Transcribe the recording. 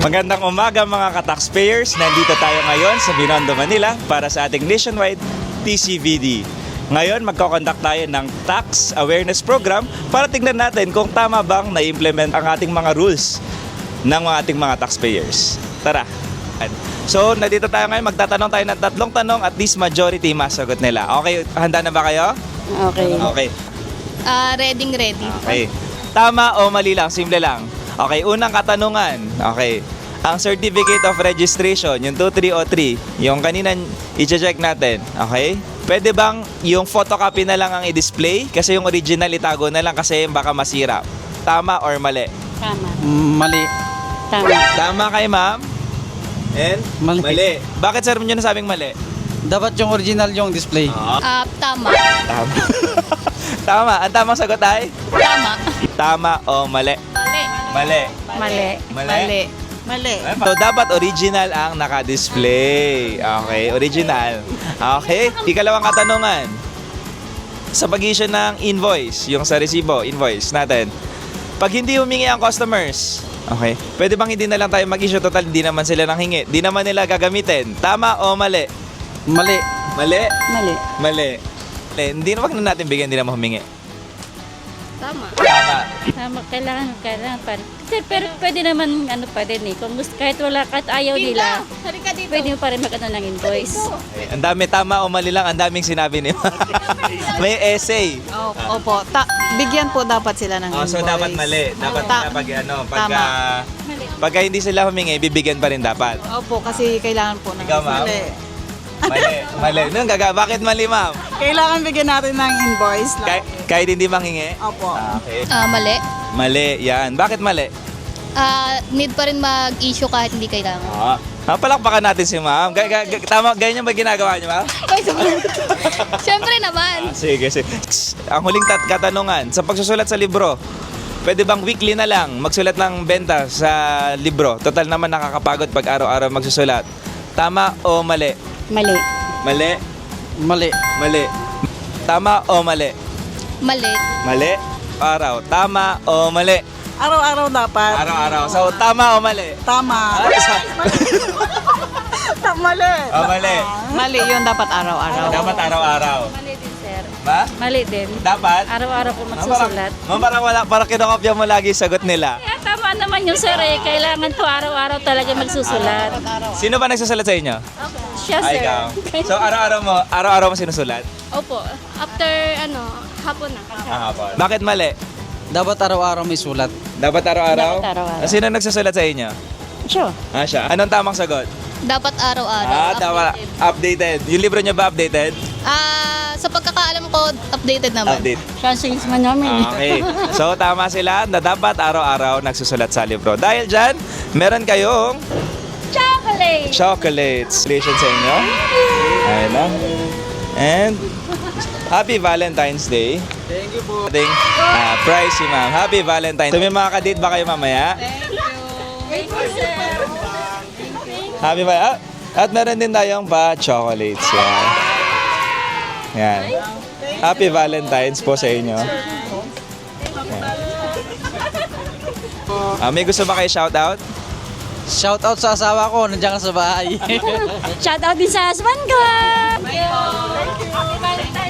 Magandang umaga mga ka-taxpayers. Nandito tayo ngayon sa Binondo, Manila para sa ating nationwide TCVD. Ngayon, magkoconduct tayo ng Tax Awareness Program para tignan natin kung tama bang na-implement ang ating mga rules ng ating mga taxpayers. Tara! So, nandito tayo ngayon, magtatanong tayo ng 3 tanong at least majority masagot nila. Okay, handa na ba kayo? Okay. Okay. Ready. Okay. Tama o mali lang? Simple lang. Okay, unang katanungan. Okay. Ang Certificate of Registration, yung 2303, yung kanina i-check natin. Okay? Pwede bang yung photocopy na lang ang i-display? Kasi yung original itago na lang kasi baka masira. Tama or mali? Tama. Mali. Tama. Tama kay ma'am? And? Mali. Bakit sir nyo nasabing mali? Dapat yung original yung display. Tama. Tama. Tama. Ang tamang sagot ay? Tama. Tama o mali? Mali. Mali. Mali. Mali. Mali. So, dapat original ang naka-display. Okay, original. Okay, ikalawang katanungan. Sa pag-issue ng invoice, yung sa resibo, invoice natin, pag hindi humingi ang customers, okay, pwede bang hindi na lang tayo mag-issue? Total, hindi naman sila nang hingi. Hindi naman nila gagamitin. Tama o mali? Mali. Mali? Mali. Mali. Hindi naman natin bigyan, hindi naman humingi. Tama. Tama. Tama. Kailangan pa rin. Pero pwede naman pa rin eh. Kung kahit wala, kahit ayaw nila, Halika dito. pwede mo pa rin mag-ano ng invoice. Okay, ang dami, tama o mali lang, ang daming sinabi ni May essay. Opo, bigyan po dapat sila ng invoice. So dapat mali. Dapat pagka hindi sila humingi, bibigyan pa rin dapat. Opo, kasi kailangan po ng Ikaw, ma'am? Mali. Bakit mali, ma'am? Kailangan bigyan natin ng invoice lang. Kahit hindi manghingi? Opo. Okay. Mali. Mali, yan. Bakit mali? Need pa rin mag-issue kahit hindi kailangan. Palakpakan natin si ma'am. Tama, ganyan ba ginagawa niyo, ma'am? Siyempre naman. Sige. Ang huling katanungan, sa pagsusulat sa libro, pwede bang weekly na lang magsulat ng benta sa libro? Total naman nakakapagod pag araw-araw magsusulat. Tama o mali? Mali. Mali? Mali. Mali. Tama o mali? Mali. Mali? Araw. Tama o mali? Araw-araw dapat. Araw-araw. So, tama o mali? Tama. Mali. Mali. Mali yun dapat araw-araw. Dapat araw-araw. Mali din, sir. Ba? Mali din. Dapat? Araw-araw ko magsusulat. Parang kinokopya mo lagi sagot nila. Kaya tama naman yung sir eh. Kailangan to araw-araw talaga magsusulat. Sino ba nagsusulat sa inyo? Siya, Ay, sir. ikaw. So, araw-araw mo sinusulat? Opo. After, hapon na. Bakit mali? Dapat araw-araw may sulat. Dapat araw-araw? Dapat araw-araw. Sino nagsusulat sa inyo? Siya. Siya. Anong tamang sagot? Dapat araw-araw. Tama. Updated. Yung libro niyo ba updated? Sa pagkakaalam ko, updated naman. Update. Siya ang salesman namin. Okay. So, tama sila na dapat araw-araw nagsusulat sa libro. Dahil dyan, meron kayong Chocolate! chocolates. Congratulations sa inyo. Ayun na. And Happy Valentine's Day. Thank you po. Ating prize si ma'am. Happy Valentine's. So, may mga kadate ba kayo mamaya? Thank you, sir. Happy Valentine's. At meron din tayong pa-chocolates. Yan. Yan. Happy Valentine's po sa inyo. Yan. May gusto ba kayo shoutout? Shout out sa asawa ko, nandiyan ka sa bahay. Shout out din sa husband ko! Thank you!